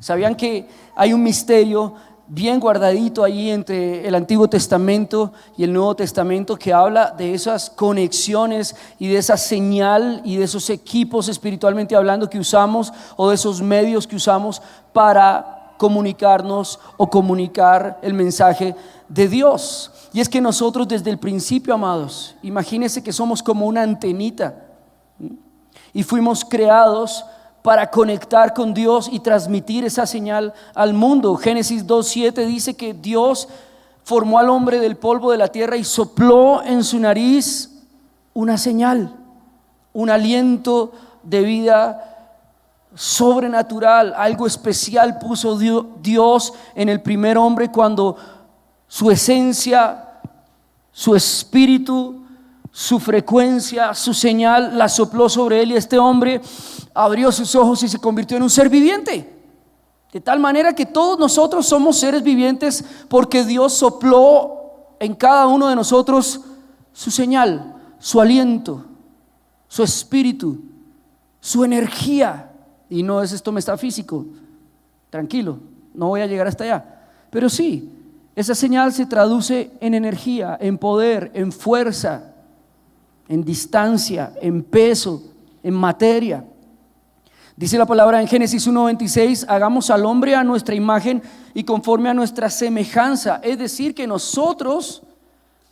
¿Sabían que hay un misterio bien guardadito ahí entre el Antiguo Testamento y el Nuevo Testamento que habla de esas conexiones y de esa señal y de esos equipos espiritualmente hablando que usamos, o de esos medios que usamos para comunicarnos o comunicar el mensaje de Dios? Y es que nosotros desde el principio, amados, imagínense que somos como una antenita y fuimos creados para conectar con Dios y transmitir esa señal al mundo. Génesis 2:7 dice que Dios formó al hombre del polvo de la tierra y sopló en su nariz una señal, un aliento de vida sobrenatural, algo especial puso Dios en el primer hombre cuando su esencia, su espíritu, su frecuencia, su señal la sopló sobre él, y este hombre abrió sus ojos y se convirtió en un ser viviente. De tal manera que todos nosotros somos seres vivientes porque Dios sopló en cada uno de nosotros su señal, su aliento, su espíritu, su energía. Y no es esto metafísico, tranquilo, no voy a llegar hasta allá, pero sí, esa señal se traduce en energía, en poder, en fuerza, en distancia, en peso, en materia. Dice la palabra en Génesis 1:26: hagamos al hombre a nuestra imagen y conforme a nuestra semejanza. Es decir, que nosotros,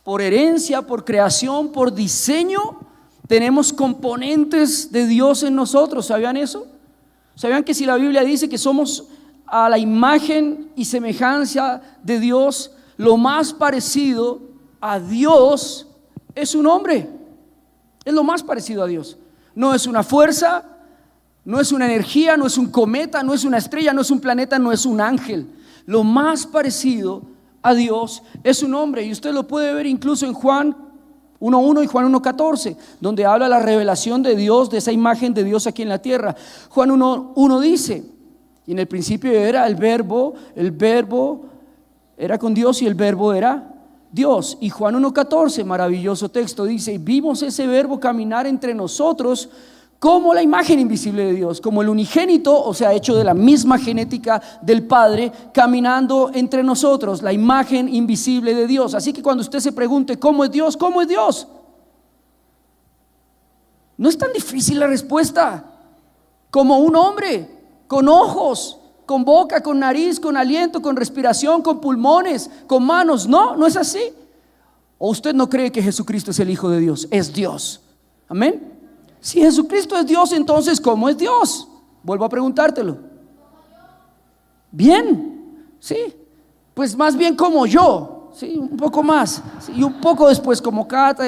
por herencia, por creación, por diseño, tenemos componentes de Dios en nosotros. ¿Sabían eso? ¿Sabían que si la Biblia dice que somos a la imagen y semejanza de Dios, lo más parecido a Dios es un hombre? Es lo más parecido a Dios. No es una fuerza, no es una energía, no es un cometa, no es una estrella, no es un planeta, no es un ángel. Lo más parecido a Dios es un hombre. Y usted lo puede ver incluso en Juan 1:1 y Juan 1:14, donde habla la revelación de Dios, de esa imagen de Dios aquí en la tierra. Juan 1:1 dice: y en el principio era el verbo era con Dios y el verbo era Dios. Y Juan 1:14, maravilloso texto, dice: vimos ese verbo caminar entre nosotros como la imagen invisible de Dios, como el unigénito, o sea, hecho de la misma genética del Padre, caminando entre nosotros, la imagen invisible de Dios. Así que cuando usted se pregunte ¿cómo es Dios? ¿Cómo es Dios? No es tan difícil la respuesta. Como un hombre, con ojos, con boca, con nariz, con aliento, con respiración, con pulmones, con manos. No, no es así. ¿O usted no cree que Jesucristo es el Hijo de Dios? Es Dios. Amén. Si Jesucristo es Dios, entonces ¿cómo es Dios? Vuelvo a preguntártelo. Bien, sí, pues más bien como yo, sí, un poco más, sí, y un poco después como Cata.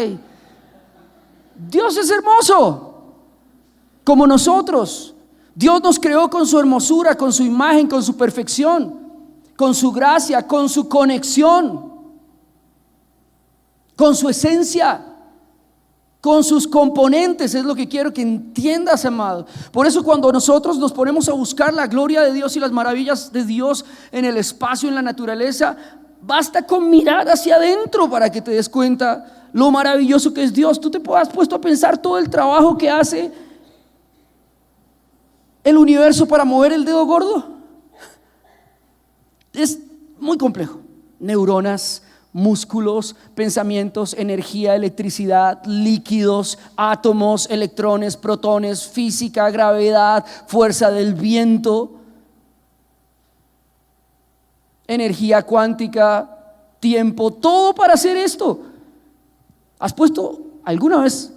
Dios es hermoso, como nosotros. Dios nos creó con su hermosura, con su imagen, con su perfección, con su gracia, con su conexión, con su esencia, con sus componentes. Es lo que quiero que entiendas, amado. Por eso cuando nosotros nos ponemos a buscar la gloria de Dios y las maravillas de Dios en el espacio, en la naturaleza, basta con mirar hacia adentro para que te des cuenta lo maravilloso que es Dios. Tú te has puesto a pensar todo el trabajo que hace el universo para mover el dedo gordo. Es muy complejo. Neuronas, músculos, pensamientos, energía, electricidad, líquidos, átomos, electrones, protones, física, gravedad, fuerza del viento, energía cuántica, tiempo, todo para hacer esto. ¿Has puesto alguna vez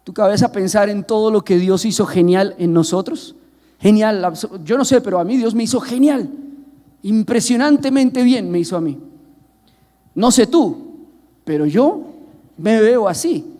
tu cabeza a pensar en todo lo que Dios hizo genial en nosotros? Genial, yo no sé, pero a mí Dios me hizo genial, impresionantemente bien me hizo a mí. No sé tú, pero yo me veo así,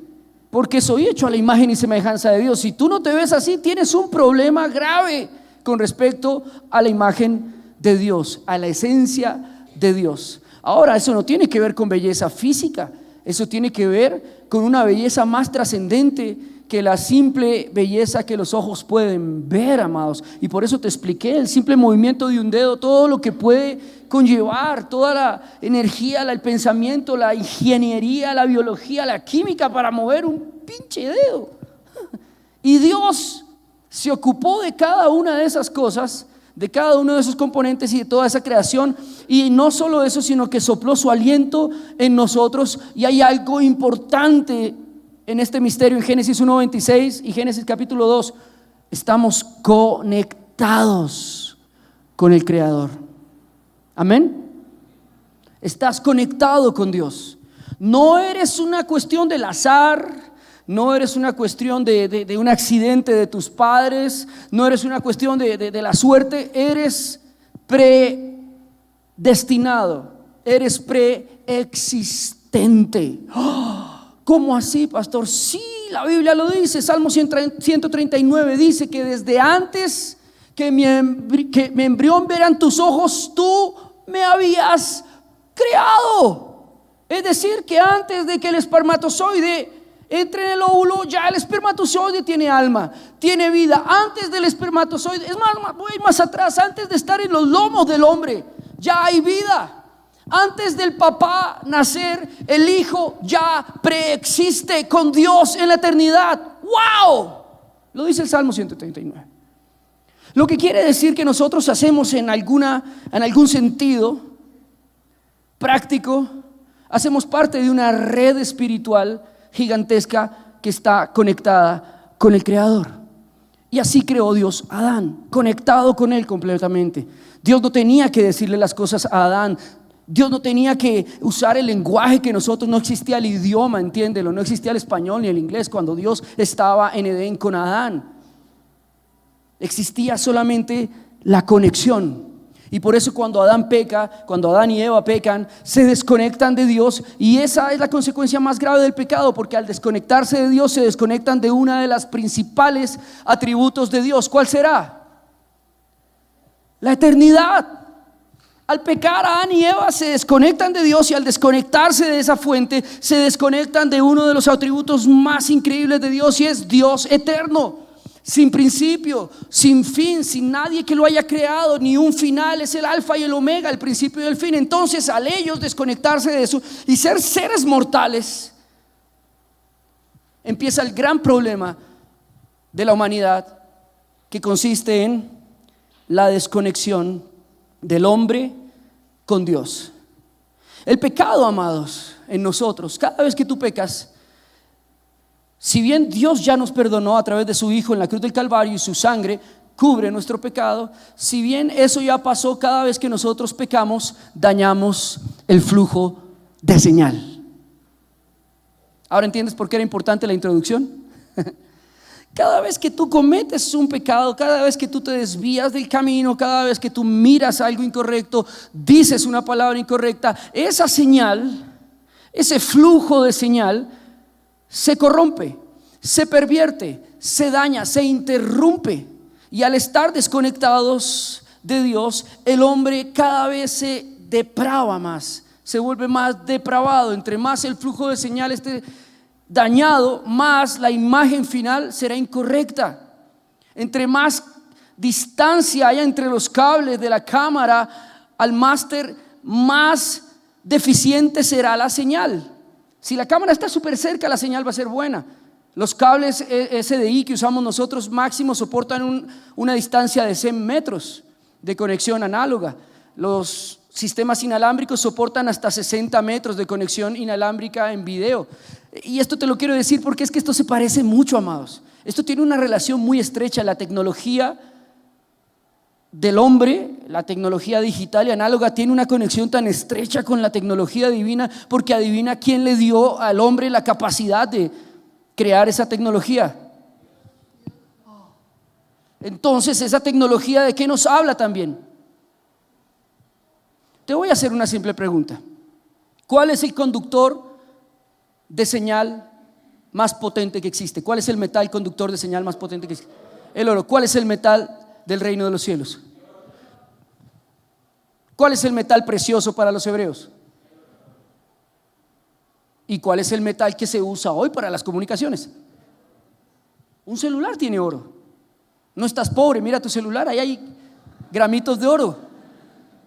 porque soy hecho a la imagen y semejanza de Dios. Si tú no te ves así, tienes un problema grave con respecto a la imagen de Dios, a la esencia de Dios. Ahora, eso no tiene que ver con belleza física, eso tiene que ver con una belleza más trascendente que la simple belleza que los ojos pueden ver, amados. Y por eso te expliqué el simple movimiento de un dedo, todo lo que puede conllevar, toda la energía, el pensamiento, la ingeniería, la biología, la química para mover un pinche dedo. Y Dios se ocupó de cada una de esas cosas de cada uno de esos componentes y de toda esa creación. Y no solo eso, sino que sopló su aliento en nosotros. Y hay algo importante en este misterio en Génesis 1:26 y Génesis capítulo 2. Estamos conectados con el Creador. Amén. Estás conectado con Dios. No eres una cuestión del azar. No eres una cuestión de un accidente de tus padres. No eres una cuestión de la suerte. Eres predestinado. Eres preexistente. ¿Cómo así, pastor? Sí, la Biblia lo dice. Salmo 139 dice que desde antes que mi embrión vieran tus ojos, tú me habías creado. Es decir, que antes de que el espermatozoide entre en el óvulo, ya el espermatozoide tiene alma, tiene vida. Antes del espermatozoide, es más, voy más atrás, antes de estar en los lomos del hombre, ya hay vida. Antes del papá nacer, el hijo ya preexiste con Dios en la eternidad. ¡Wow! Lo dice el Salmo 139. Lo que quiere decir que nosotros hacemos en algún sentido práctico, hacemos parte de una red espiritual gigantesca que está conectada con el Creador. Y así creó Dios a Adán, conectado con él completamente. Dios no tenía que decirle las cosas a Adán. Dios no tenía que usar el lenguaje que nosotros, no existía el idioma, entiéndelo, no existía el español ni el inglés cuando Dios estaba en Edén con Adán. Existía solamente la conexión. Y por eso cuando Adán y Eva pecan, se desconectan de Dios. Y esa es la consecuencia más grave del pecado, porque al desconectarse de Dios se desconectan de una de las principales atributos de Dios. ¿Cuál será? La eternidad. Al pecar, Adán y Eva se desconectan de Dios, y al desconectarse de esa fuente se desconectan de uno de los atributos más increíbles de Dios, y es Dios eterno, sin principio, sin fin, sin nadie que lo haya creado, ni un final. Es el alfa y el omega, el principio y el fin. Entonces, al ellos desconectarse de eso y ser seres mortales, empieza el gran problema de la humanidad, que consiste en la desconexión del hombre con Dios. El pecado, amados, en nosotros, cada vez que tú pecas, si bien Dios ya nos perdonó a través de su Hijo en la cruz del Calvario y su sangre cubre nuestro pecado, si bien eso ya pasó, cada vez que nosotros pecamos, dañamos el flujo de señal. ¿Ahora entiendes por qué era importante la introducción? Cada vez que tú cometes un pecado, cada vez que tú te desvías del camino, cada vez que tú miras algo incorrecto, dices una palabra incorrecta, esa señal, ese flujo de señal se corrompe, se pervierte, se daña, se interrumpe. Y al estar desconectados de Dios, el hombre cada vez se deprava más, se vuelve más depravado. Entre más el flujo de señal esté dañado, más la imagen final será incorrecta. Entre más distancia haya entre los cables de la cámara al máster, más deficiente será la señal. Si la cámara está súper cerca, la señal va a ser buena. Los cables SDI que usamos nosotros máximo soportan una distancia de 100 metros de conexión análoga. Los sistemas inalámbricos soportan hasta 60 metros de conexión inalámbrica en video. Y esto te lo quiero decir porque es que esto se parece mucho, amados. Esto tiene una relación muy estrecha. La tecnología del hombre, la tecnología digital y análoga, tiene una conexión tan estrecha con la tecnología divina, porque adivina quién le dio al hombre la capacidad de crear esa tecnología. Entonces, esa tecnología, ¿de qué nos habla también? Te voy a hacer una simple pregunta. ¿Cuál es el conductor de señal más potente que existe? ¿Cuál es el metal conductor de señal más potente que existe? El oro. ¿Cuál es el metal del reino de los cielos? ¿Cuál es el metal precioso para los hebreos? ¿Y cuál es el metal que se usa hoy para las comunicaciones? Un celular tiene oro. No estás pobre, mira tu celular, ahí hay gramitos de oro.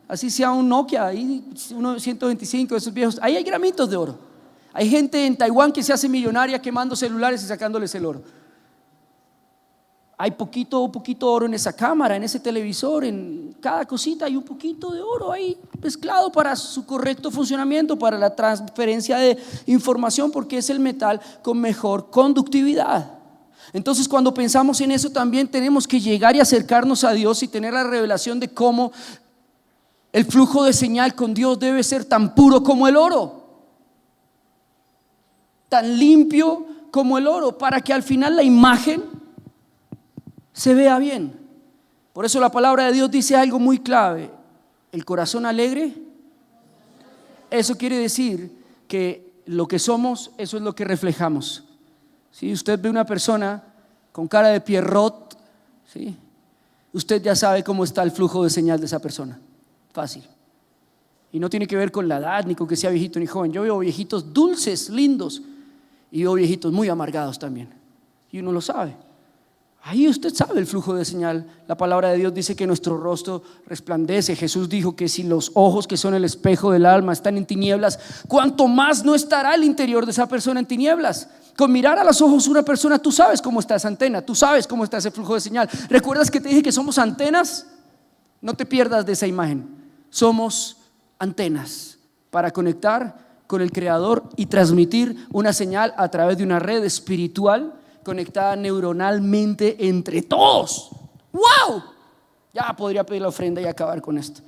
Así sea un Nokia, ahí uno 125 de esos viejos, ahí hay gramitos de oro. Hay gente en Taiwán que se hace millonaria quemando celulares y sacándoles el oro. Hay poquito oro en esa cámara, en ese televisor, en cada cosita hay un poquito de oro ahí mezclado para su correcto funcionamiento, para la transferencia de información, porque es el metal con mejor conductividad. Entonces, cuando pensamos en eso, también tenemos que llegar y acercarnos a Dios y tener la revelación de cómo el flujo de señal con Dios debe ser tan puro como el oro, tan limpio como el oro, para que al final la imagen se vea bien. Por eso la palabra de Dios dice algo muy clave: el corazón alegre. Eso quiere decir que lo que somos, eso es lo que reflejamos. Si usted ve una persona con cara de Pierrot, ¿sí?, usted ya sabe cómo está el flujo de señal de esa persona. Fácil. Y no tiene que ver con la edad, ni con que sea viejito ni joven. Yo veo viejitos dulces, lindos, y veo viejitos muy amargados también, y uno lo sabe. Ahí usted sabe el flujo de señal. La palabra de Dios dice que nuestro rostro resplandece. Jesús dijo que si los ojos, que son el espejo del alma, están en tinieblas, cuánto más no estará el interior de esa persona en tinieblas. Con mirar a los ojos de una persona, tú sabes cómo está esa antena, tú sabes cómo está ese flujo de señal. ¿Recuerdas que te dije que somos antenas? No te pierdas de esa imagen. Somos antenas para conectar con el Creador y transmitir una señal a través de una red espiritual conectada neuronalmente entre todos. ¡Wow! Ya podría pedir la ofrenda y acabar con esto.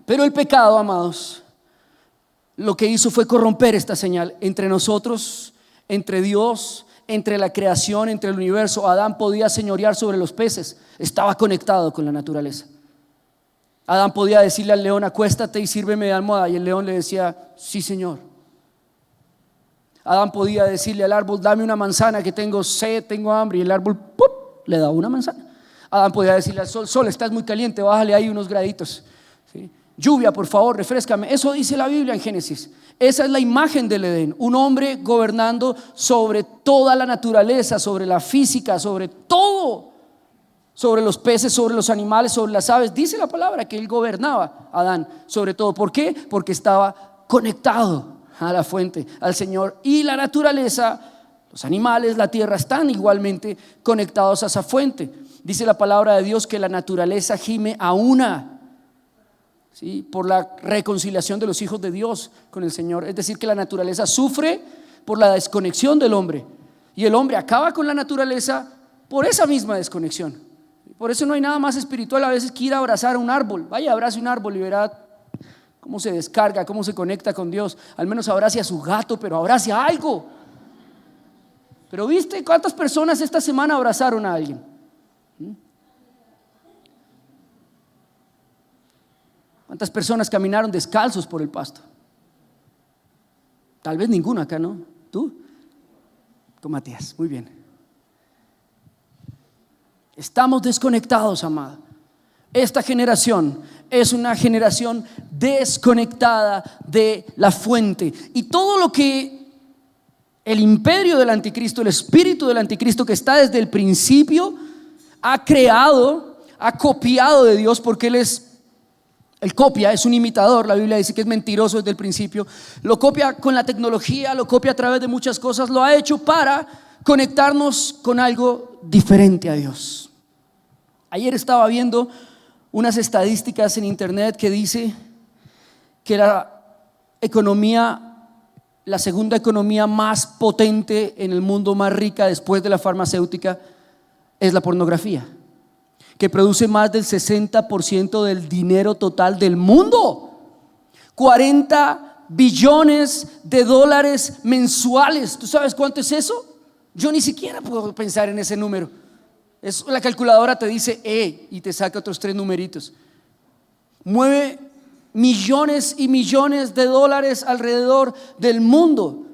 Pero el pecado, amados, lo que hizo fue corromper esta señal entre nosotros, entre Dios, entre la creación, entre el universo. Adán podía señorear sobre los peces, estaba conectado con la naturaleza. Adán podía decirle al león: acuéstate y sírveme de almohada, y el león le decía: sí, Señor. Adán podía decirle al árbol: dame una manzana que tengo sed, tengo hambre, y el árbol ¡pum!, le daba una manzana. Adán podía decirle al sol: sol, estás muy caliente, bájale ahí unos graditos, ¿sí? Lluvia, por favor, refréscame. Eso dice la Biblia en Génesis. Esa es la imagen del Edén, un hombre gobernando sobre toda la naturaleza, sobre la física, sobre todo, sobre los peces, sobre los animales, sobre las aves. Dice la palabra que él gobernaba, Adán, sobre todo. ¿Por qué? Porque estaba conectado a la fuente, al Señor. Y la naturaleza, los animales, la tierra, están igualmente conectados a esa fuente. Dice la palabra de Dios que la naturaleza gime a una, ¿sí?, por la reconciliación de los hijos de Dios con el Señor. Es decir, que la naturaleza sufre por la desconexión del hombre, y el hombre acaba con la naturaleza por esa misma desconexión. Por eso no hay nada más espiritual a veces que ir a abrazar a un árbol. Vaya, abrace un árbol y verá cómo se descarga, cómo se conecta con Dios. Al menos abrace a su gato, pero abrace a algo. Pero ¿viste cuántas personas esta semana abrazaron a alguien? ¿Cuántas personas caminaron descalzos por el pasto? Tal vez ninguna acá, ¿no? ¿Tú? Con Matías, muy bien. Estamos desconectados, amado. Esta generación es una generación desconectada de la fuente. Y todo lo que el imperio del anticristo, el espíritu del anticristo que está desde el principio, ha creado, ha copiado de Dios, porque él copia, es un imitador. La Biblia dice que es mentiroso desde el principio. Lo copia con la tecnología, lo copia a través de muchas cosas. Lo ha hecho para conectarnos con algo diferente a Dios. Ayer estaba viendo unas estadísticas en internet que dice que la segunda economía más potente en el mundo, más rica después de la farmacéutica, es la pornografía, que produce más del 60% del dinero total del mundo. 40 billones de dólares mensuales. ¿Tú sabes cuánto es eso? Yo ni siquiera puedo pensar en ese número. La calculadora te dice y te saca otros 3 numeritos. Mueve millones y millones de dólares alrededor del mundo.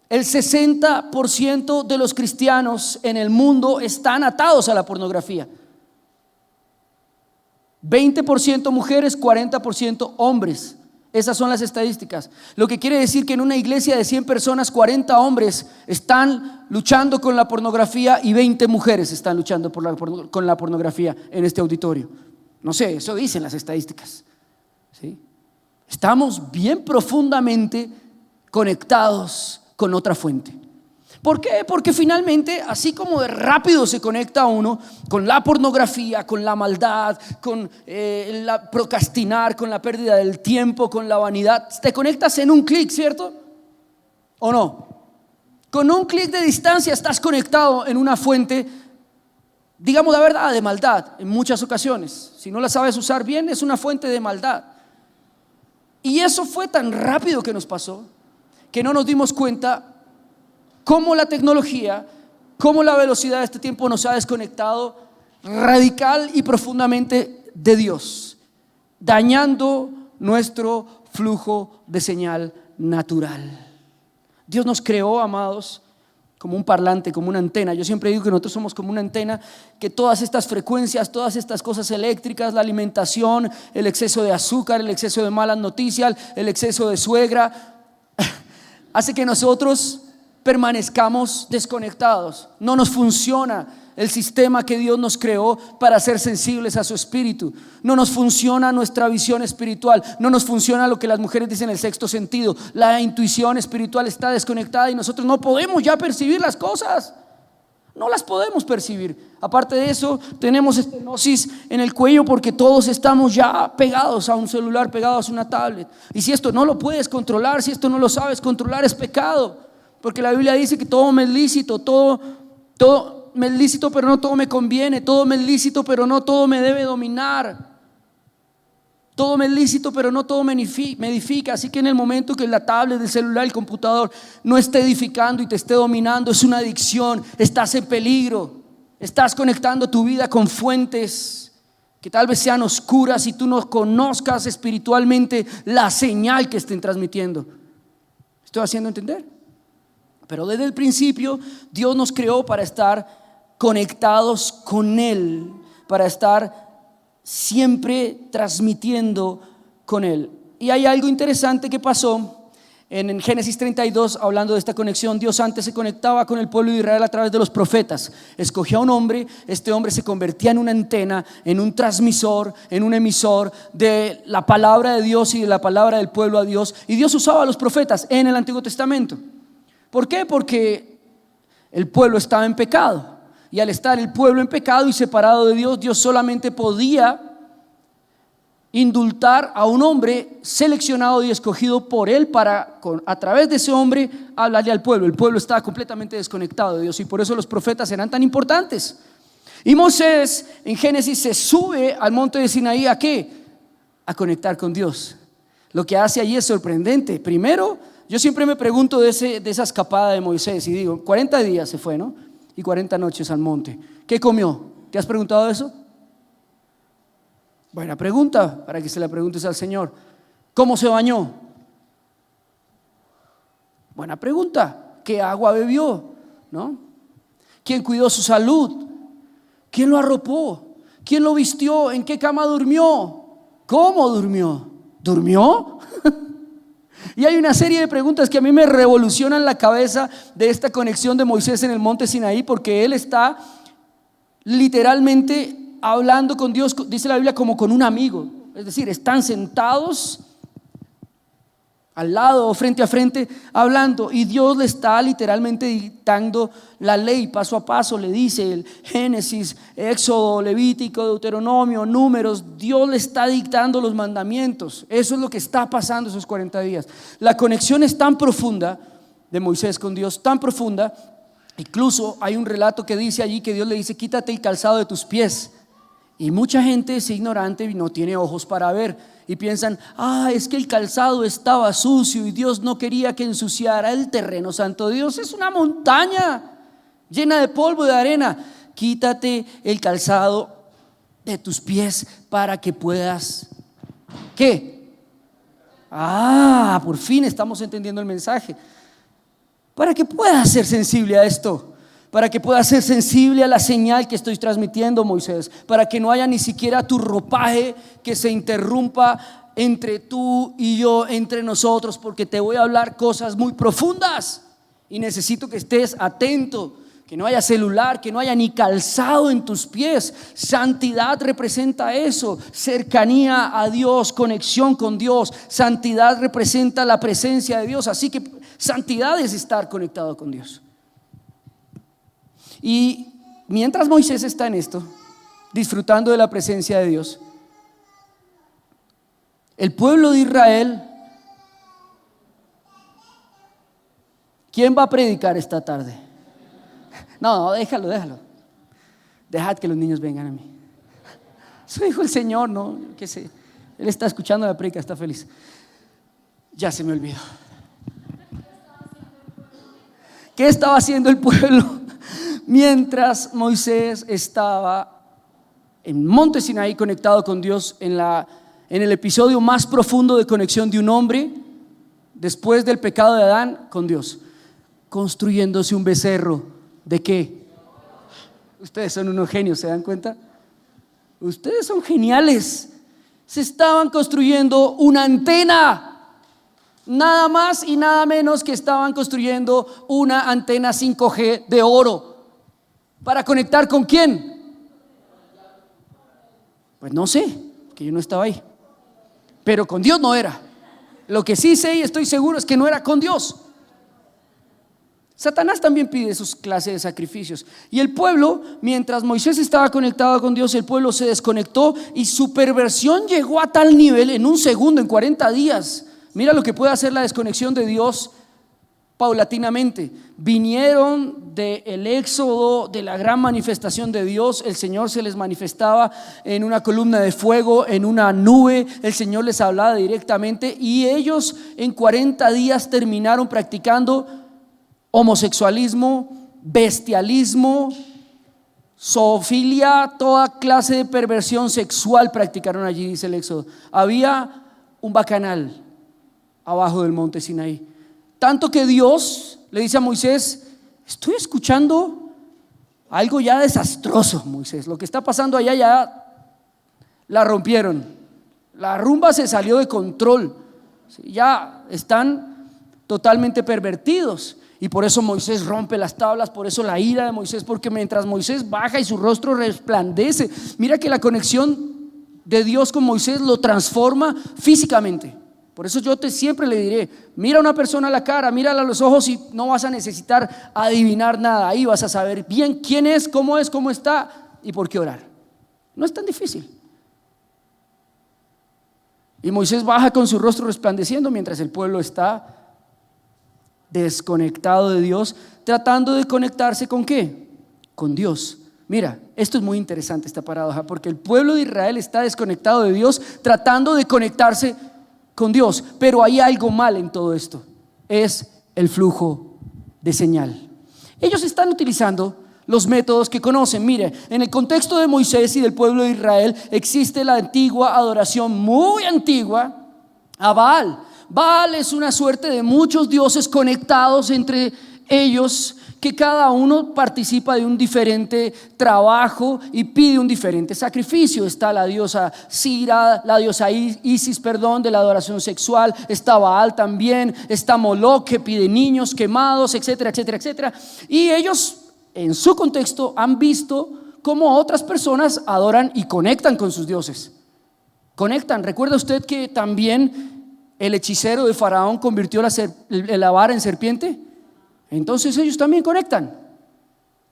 El 60% de los cristianos en el mundo están atados a la pornografía. 20% mujeres, 40% hombres. Esas son las estadísticas. Lo que quiere decir que en una iglesia de 100 personas, 40 hombres están luchando con la pornografía y 20 mujeres están luchando con la pornografía en este auditorio. No sé, eso dicen las estadísticas, ¿sí? Estamos bien profundamente conectados con otra fuente. ¿Por qué? Porque finalmente, así como de rápido se conecta uno con la pornografía, con la maldad, con la procrastinar, con la pérdida del tiempo, con la vanidad, te conectas en un clic, ¿cierto? ¿O no? Con un clic de distancia estás conectado en una fuente, digamos la verdad, de maldad en muchas ocasiones. Si no la sabes usar bien, es una fuente de maldad. Y eso fue tan rápido que nos pasó, que no nos dimos cuenta cómo la tecnología, cómo la velocidad de este tiempo nos ha desconectado radical y profundamente de Dios, dañando nuestro flujo de señal natural. Dios nos creó, amados, como un parlante, como una antena. Yo siempre digo que nosotros somos como una antena, que todas estas frecuencias, todas estas cosas eléctricas, la alimentación, el exceso de azúcar, el exceso de malas noticias, el exceso de suegra, hace que nosotros permanezcamos desconectados. No nos funciona el sistema que Dios nos creó para ser sensibles a su espíritu. No nos funciona nuestra visión espiritual. No nos funciona lo que las mujeres dicen el sexto sentido. La intuición espiritual está desconectada y nosotros no podemos ya percibir las cosas. No las podemos percibir. Aparte de eso, tenemos estenosis en el cuello porque todos estamos ya pegados a un celular, pegados a una tablet. Y si esto no lo puedes controlar, si esto no lo sabes controlar, es pecado. Porque la Biblia dice que todo me es lícito, todo me es lícito, pero no todo me conviene. Todo me es lícito, pero no todo me debe dominar. Todo me es lícito, pero no todo me edifica. Así que en el momento que la tablet, el celular, el computador no esté edificando y te esté dominando, es una adicción, estás en peligro. Estás conectando tu vida con fuentes que tal vez sean oscuras y tú no conozcas espiritualmente la señal que estén transmitiendo. ¿Estoy haciendo entender? Pero desde el principio Dios nos creó para estar conectados con Él, para estar siempre transmitiendo con Él. Y hay algo interesante que pasó en Génesis 32, hablando de esta conexión. Dios antes se conectaba con el pueblo de Israel a través de los profetas. Escogía a un hombre, este hombre se convertía en una antena, en un transmisor, en un emisor de la palabra de Dios y de la palabra del pueblo a Dios. Y Dios usaba a los profetas en el Antiguo Testamento. ¿Por qué? Porque el pueblo estaba en pecado, y al estar el pueblo en pecado y separado de Dios, Dios solamente podía indultar a un hombre seleccionado y escogido por Él para, a través de ese hombre, hablarle al pueblo. El pueblo estaba completamente desconectado de Dios y por eso los profetas eran tan importantes. Y Moisés en Génesis se sube al monte de Sinaí ¿a qué? A conectar con Dios. Lo que hace allí es sorprendente. Primero, yo siempre me pregunto de esa escapada de Moisés y digo, 40 días se fue, ¿no? Y 40 noches al monte. ¿Qué comió? ¿Te has preguntado eso? Buena pregunta para que se la preguntes al Señor. ¿Cómo se bañó? Buena pregunta. ¿Qué agua bebió? ¿No? ¿Quién cuidó su salud? ¿Quién lo arropó? ¿Quién lo vistió? ¿En qué cama durmió? ¿Cómo durmió? ¿Durmió? Y hay una serie de preguntas que a mí me revolucionan la cabeza de esta conexión de Moisés en el monte Sinaí, porque él está literalmente hablando con Dios, dice la Biblia, como con un amigo. Es decir, están sentados al lado o frente a frente hablando, y Dios le está literalmente dictando la ley paso a paso. Le dice el Génesis, Éxodo, Levítico, Deuteronomio, Números. Dios le está dictando los mandamientos. Eso es lo que está pasando esos 40 días. La conexión es tan profunda de Moisés con Dios, tan profunda. Incluso hay un relato que dice allí que Dios le dice: quítate el calzado de tus pies. Y mucha gente es ignorante y no tiene ojos para ver, y piensan: es que el calzado estaba sucio y Dios no quería que ensuciara el terreno santo. Dios es una montaña llena de polvo, de arena. Quítate el calzado de tus pies para que puedas, ¿qué? Por fin estamos entendiendo el mensaje. Para que puedas ser sensible a esto, para que puedas ser sensible a la señal que estoy transmitiendo, Moisés, para que no haya ni siquiera tu ropaje que se interrumpa entre tú y yo, entre nosotros, porque te voy a hablar cosas muy profundas y necesito que estés atento, que no haya celular, que no haya ni calzado en tus pies. Santidad representa eso, cercanía a Dios, conexión con Dios. Santidad representa la presencia de Dios, así que santidad es estar conectado con Dios. Y mientras Moisés está en esto, disfrutando de la presencia de Dios, el pueblo de Israel, ¿quién va a predicar esta tarde? No, déjalo. Dejad que los niños vengan a mí. Eso dijo el Señor, ¿no? ¿Qué sé? Él está escuchando la predica, está feliz. Ya se me olvidó. ¿Qué estaba haciendo el pueblo mientras Moisés estaba en Monte Sinaí conectado con Dios en el episodio más profundo de conexión de un hombre después del pecado de Adán con Dios? Construyéndose un becerro. ¿De qué? Ustedes son unos genios, ¿se dan cuenta? Ustedes son geniales. Se estaban construyendo una antena. Nada más y nada menos que estaban construyendo una antena 5G de oro. ¿Para conectar con quién? Pues no sé, que yo no estaba ahí. Pero con Dios no era. Lo que sí sé y estoy seguro es que no era con Dios. Satanás también pide esos clases de sacrificios. Y el pueblo, mientras Moisés estaba conectado con Dios, el pueblo se desconectó y su perversión llegó a tal nivel en un segundo, en 40 días. Mira lo que puede hacer la desconexión de Dios paulatinamente. Vinieron del éxodo, de la gran manifestación de Dios. El Señor se les manifestaba en una columna de fuego, en una nube. El Señor les hablaba directamente y ellos en 40 días terminaron practicando homosexualismo, bestialismo, zoofilia, toda clase de perversión sexual practicaron allí, dice el Éxodo. Había un bacanal abajo del monte Sinaí, tanto que Dios le dice a Moisés: estoy escuchando algo ya desastroso, Moisés, lo que está pasando allá ya la rompieron, la rumba se salió de control, ya están totalmente pervertidos. Y por eso Moisés rompe las tablas, por eso la ira de Moisés, porque mientras Moisés baja y su rostro resplandece, mira que la conexión de Dios con Moisés lo transforma físicamente. Por eso yo siempre le diré: mira a una persona a la cara, mírala a los ojos y no vas a necesitar adivinar nada. Ahí vas a saber bien quién es, cómo está y por qué orar. No es tan difícil. Y Moisés baja con su rostro resplandeciendo mientras el pueblo está desconectado de Dios, tratando de conectarse ¿con qué? Con Dios. Mira, esto es muy interesante, esta paradoja, porque el pueblo de Israel está desconectado de Dios, tratando de conectarse con Dios, pero hay algo mal en todo esto, es el flujo de señal. Ellos están utilizando los métodos que conocen. Mire, en el contexto de Moisés y del pueblo de Israel existe la antigua adoración, muy antigua, a Baal. Baal es una suerte de muchos dioses conectados entre ellos, que cada uno participa de un diferente trabajo y pide un diferente sacrificio. Está la diosa Sira, la diosa Isis, de la adoración sexual. Está Baal también, está Moloch, que pide niños quemados, etcétera, etcétera, etcétera. Y ellos en su contexto han visto cómo otras personas adoran y conectan con sus dioses. Conectan. ¿Recuerda usted que también el hechicero de Faraón convirtió la vara en serpiente? Entonces ellos también conectan.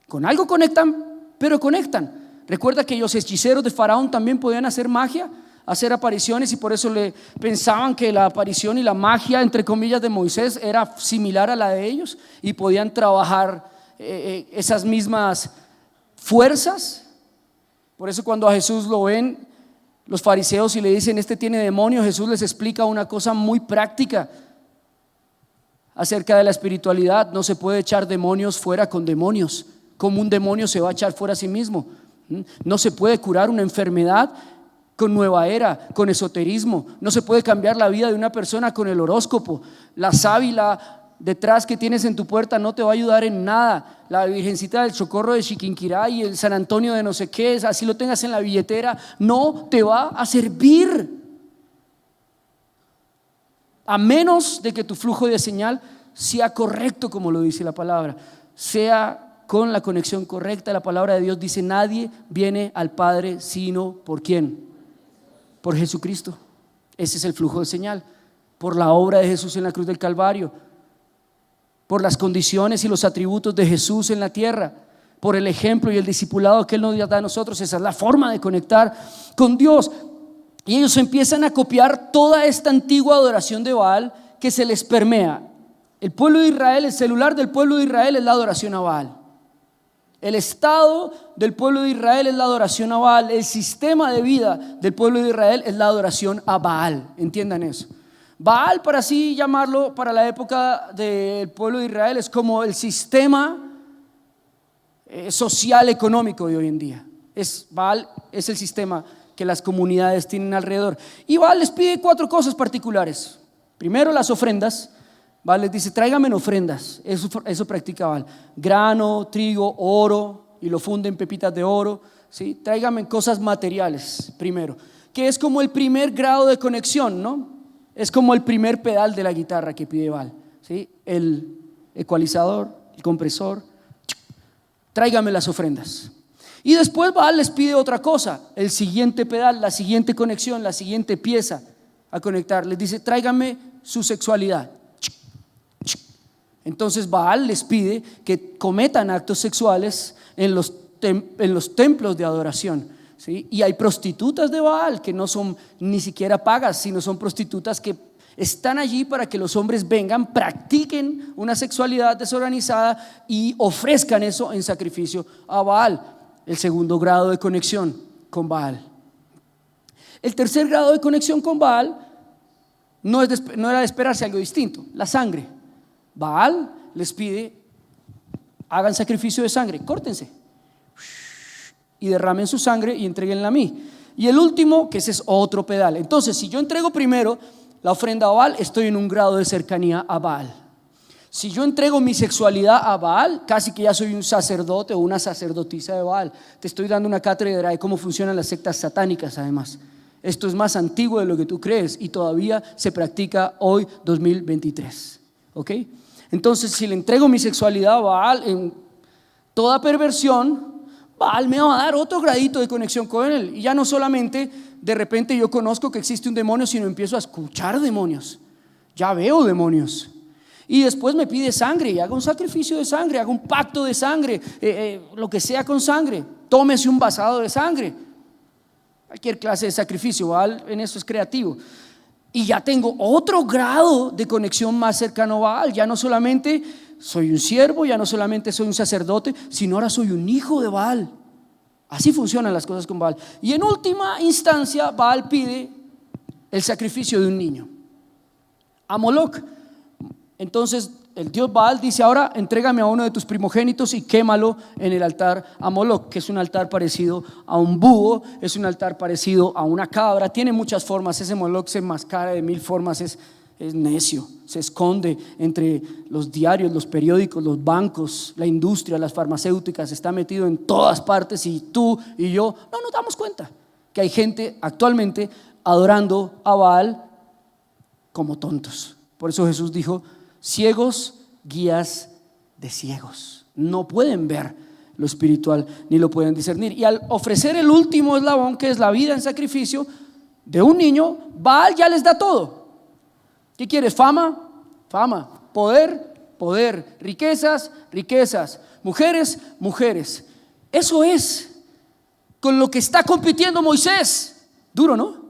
Con algo conectan, pero conectan. Recuerda que los hechiceros de Faraón también podían hacer magia, hacer apariciones, y por eso le pensaban que la aparición y la magia, entre comillas, de Moisés era similar a la de ellos y podían trabajar esas mismas fuerzas. Por eso cuando a Jesús lo ven los fariseos y le dicen: este tiene demonios, Jesús les explica una cosa muy práctica acerca de la espiritualidad. No se puede echar demonios fuera con demonios, como un demonio se va a echar fuera a sí mismo. No se puede curar una enfermedad con nueva era, con esoterismo. No se puede cambiar la vida de una persona con el horóscopo. La sábila detrás que tienes en tu puerta no te va a ayudar en nada. La Virgencita del Socorro de Chiquinquirá y el San Antonio de no sé qué, así lo tengas en la billetera, no te va a servir, a menos de que tu flujo de señal sea correcto, como lo dice la palabra, sea con la conexión correcta. La palabra de Dios dice: nadie viene al Padre sino ¿por quién? Por Jesucristo. Ese es el flujo de señal, por la obra de Jesús en la cruz del Calvario, por las condiciones y los atributos de Jesús en la tierra, por el ejemplo y el discipulado que Él nos da a nosotros. Esa es la forma de conectar con Dios. Y ellos empiezan a copiar toda esta antigua adoración de Baal que se les permea. El pueblo de Israel, el celular del pueblo de Israel es la adoración a Baal. El estado del pueblo de Israel es la adoración a Baal. El sistema de vida del pueblo de Israel es la adoración a Baal. Entiendan eso. Baal, para así llamarlo, para la época del pueblo de Israel, es como el sistema social económico de hoy en día. Baal es el sistema que las comunidades tienen alrededor. Y Baal les pide 4 cosas particulares. Primero, las ofrendas. Baal les dice: tráiganme ofrendas. Eso practica Baal: grano, trigo, oro, y lo funde en pepitas de oro, ¿sí? Tráiganme cosas materiales primero, que es como el primer grado de conexión, ¿no? Es como el primer pedal de la guitarra que pide Baal, ¿sí? El ecualizador, el compresor. Tráiganme las ofrendas. Y después Baal les pide otra cosa: el siguiente pedal, la siguiente conexión, la siguiente pieza a conectar. Les dice: tráiganme su sexualidad. Entonces Baal les pide que cometan actos sexuales en los templos de adoración, ¿sí? Y hay prostitutas de Baal que no son ni siquiera pagas, sino son prostitutas que están allí para que los hombres vengan, practiquen una sexualidad desorganizada y ofrezcan eso en sacrificio a Baal. El segundo grado de conexión con Baal. El tercer grado de conexión con Baal no era de esperarse algo distinto: la sangre. Baal les pide: hagan sacrificio de sangre, córtense y derramen su sangre y entréguenla a mí. Y el último, que ese es otro pedal. Entonces, si yo entrego primero la ofrenda a Baal, estoy en un grado de cercanía a Baal. Si yo entrego mi sexualidad a Baal, casi que ya soy un sacerdote o una sacerdotisa de Baal. Te estoy dando una cátedra de cómo funcionan las sectas satánicas. Además, esto es más antiguo de lo que tú crees y todavía se practica hoy, 2023. ¿Ok? Entonces, si le entrego mi sexualidad a Baal en toda perversión, Baal me va a dar otro gradito de conexión con él. Y ya no solamente de repente yo conozco que existe un demonio, sino empiezo a escuchar demonios. Ya veo demonios. Y después me pide sangre y hago un sacrificio de sangre, hago un pacto de sangre, lo que sea con sangre. Tómese un vasado de sangre. Cualquier clase de sacrificio, Baal en eso es creativo. Y ya tengo otro grado de conexión más cercano a Baal. Ya no solamente soy un siervo, ya no solamente soy un sacerdote, sino ahora soy un hijo de Baal. Así funcionan las cosas con Baal. Y en última instancia, Baal pide el sacrificio de un niño a Moloc. Entonces el dios Baal dice: ahora entrégame a uno de tus primogénitos y quémalo en el altar a Moloc, que es un altar parecido a un búho, es un altar parecido a una cabra. Tiene muchas formas. Ese Moloc se enmascara de 1000 formas. Es necio, se esconde entre los diarios, los periódicos, los bancos, la industria, las farmacéuticas. Está metido en todas partes y tú y yo no nos damos cuenta que hay gente actualmente adorando a Baal como tontos. Por eso Jesús dijo: ciegos, guías de ciegos. No pueden ver lo espiritual ni lo pueden discernir. Y al ofrecer el último eslabón, que es la vida en sacrificio de un niño, Baal ya les da todo. ¿Qué quieres? Fama, fama. Poder, poder. Riquezas, riquezas. Mujeres, mujeres. Eso es con lo que está compitiendo Moisés. Duro, ¿no?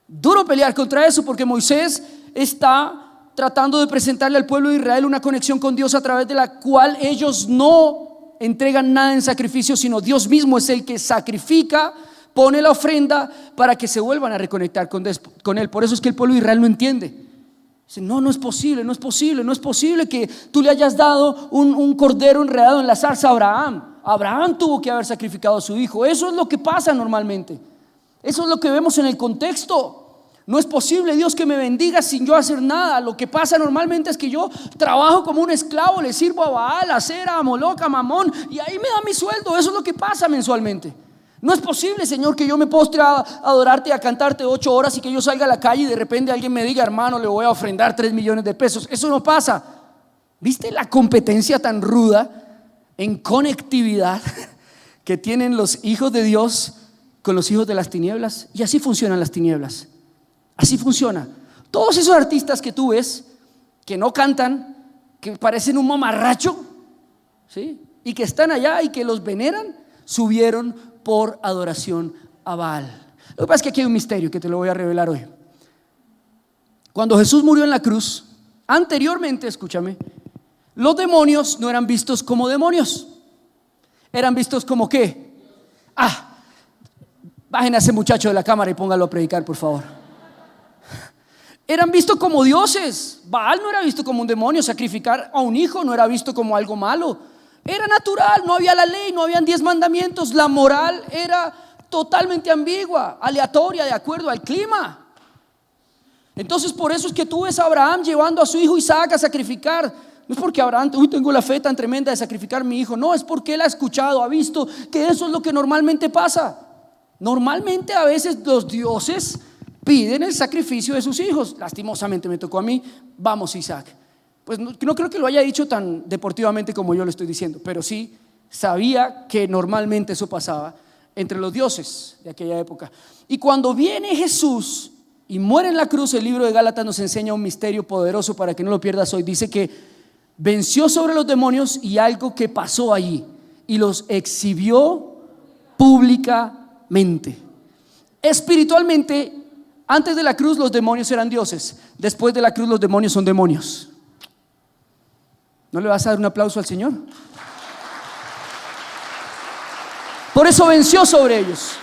Duro pelear contra eso, porque Moisés está tratando de presentarle al pueblo de Israel una conexión con Dios a través de la cual ellos no entregan nada en sacrificio, sino Dios mismo es el que sacrifica, pone la ofrenda para que se vuelvan a reconectar con Él. Por eso es que el pueblo de Israel no entiende. Dice: no es posible, no es posible, no es posible que tú le hayas dado un cordero enredado en la zarza a Abraham. Abraham tuvo que haber sacrificado a su hijo. Eso es lo que pasa normalmente. Eso es lo que vemos en el contexto. No es posible, Dios, que me bendiga sin yo hacer nada. Lo que pasa normalmente es que yo trabajo como un esclavo, le sirvo a Baal, a Cera, a Moloc, a Mamón, y ahí me da mi sueldo. Eso es lo que pasa mensualmente. No es posible, Señor, que yo me postre a adorarte y a cantarte 8 horas y que yo salga a la calle y de repente alguien me diga: hermano, le voy a ofrendar 3 millones de pesos. Eso no pasa. ¿Viste la competencia tan ruda en conectividad que tienen los hijos de Dios con los hijos de las tinieblas? Y así funcionan las tinieblas. Así funciona. Todos esos artistas que tú ves, que no cantan, que parecen un mamarracho, ¿sí? y que están allá y que los veneran, subieron por adoración a Baal. Lo que pasa es que aquí hay un misterio que te lo voy a revelar hoy. Cuando Jesús murió en la cruz, anteriormente, escúchame, los demonios no eran vistos como demonios, eran vistos como ¿qué? Bajen a ese muchacho de la cámara y póngalo a predicar, por favor. Eran vistos como dioses. Baal no era visto como un demonio. Sacrificar a un hijo no era visto como algo malo. Era natural, no había la ley, no habían 10 mandamientos. La moral era totalmente ambigua, aleatoria, de acuerdo al clima. Entonces por eso es que tú ves a Abraham llevando a su hijo Isaac a sacrificar. No es porque Abraham, tengo la fe tan tremenda de sacrificar a mi hijo. No, es porque él ha escuchado, ha visto que eso es lo que normalmente pasa. Normalmente a veces los dioses piden el sacrificio de sus hijos. Lastimosamente me tocó a mí. Vamos, Isaac. Pues no creo que lo haya dicho tan deportivamente como yo lo estoy diciendo, pero sí sabía que normalmente eso pasaba entre los dioses de aquella época. Y cuando viene Jesús y muere en la cruz, el libro de Gálatas nos enseña un misterio poderoso para que no lo pierdas hoy. Dice que venció sobre los demonios y algo que pasó allí, y los exhibió públicamente. Espiritualmente, antes de la cruz los demonios eran dioses, después de la cruz los demonios son demonios. ¿No le vas a dar un aplauso al Señor? Por eso venció sobre ellos,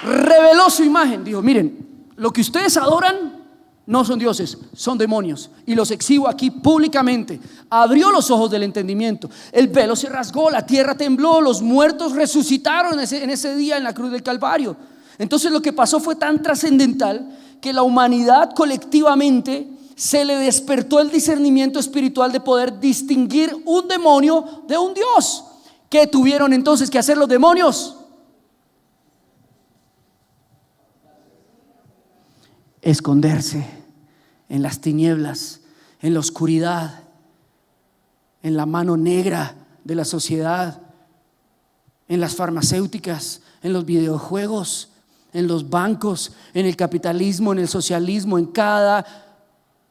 reveló su imagen, dijo: miren, lo que ustedes adoran no son dioses, son demonios, y los exhibo aquí públicamente. Abrió los ojos del entendimiento, el velo se rasgó, la tierra tembló, los muertos resucitaron en ese día en la cruz del Calvario. Entonces lo que pasó fue tan trascendental que la humanidad colectivamente se le despertó el discernimiento espiritual de poder distinguir un demonio de un Dios. ¿Qué tuvieron entonces que hacer los demonios? Esconderse en las tinieblas, en la oscuridad, en la mano negra de la sociedad, en las farmacéuticas, en los videojuegos, en los bancos, en el capitalismo, en el socialismo, en cada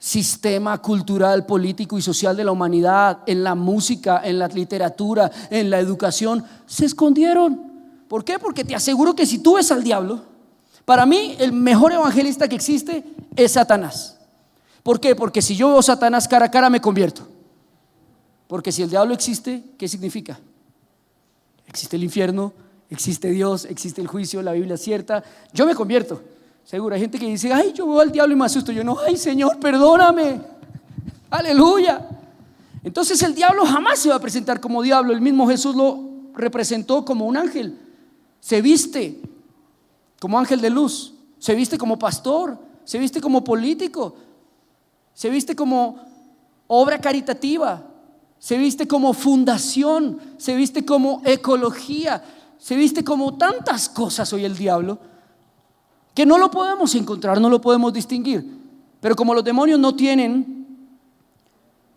sistema cultural, político y social de la humanidad, en la música, en la literatura, en la educación. Se escondieron. ¿Por qué? Porque te aseguro que si tú ves al diablo, para mí el mejor evangelista que existe es Satanás. ¿Por qué? Porque si yo veo a Satanás cara a cara me convierto. Porque si el diablo existe, ¿qué significa? Existe el infierno, existe Dios, existe el juicio, la Biblia es cierta. Yo me convierto. Seguro, hay gente que dice: ay, yo veo al diablo y me asusto. Yo no: ay, Señor, perdóname. Aleluya. Entonces el diablo jamás se va a presentar como diablo. El mismo Jesús lo representó como un ángel. Se viste como ángel de luz, se viste como pastor, se viste como político, se viste como obra caritativa, se viste como fundación, se viste como ecología, se viste como tantas cosas hoy el diablo, que no lo podemos encontrar, no lo podemos distinguir. Pero como los demonios no tienen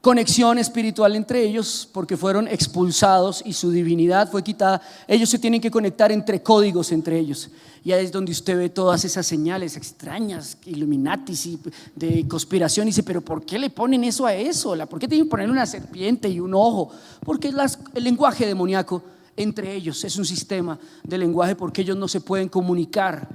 conexión espiritual entre ellos, porque fueron expulsados y su divinidad fue quitada, ellos se tienen que conectar entre códigos entre ellos. Y ahí es donde usted ve todas esas señales extrañas, Illuminatis y de conspiración, y dice: pero ¿por qué le ponen eso a eso? ¿Por qué tienen que ponerle una serpiente y un ojo? Porque el lenguaje demoníaco entre ellos es un sistema de lenguaje, porque ellos no se pueden comunicar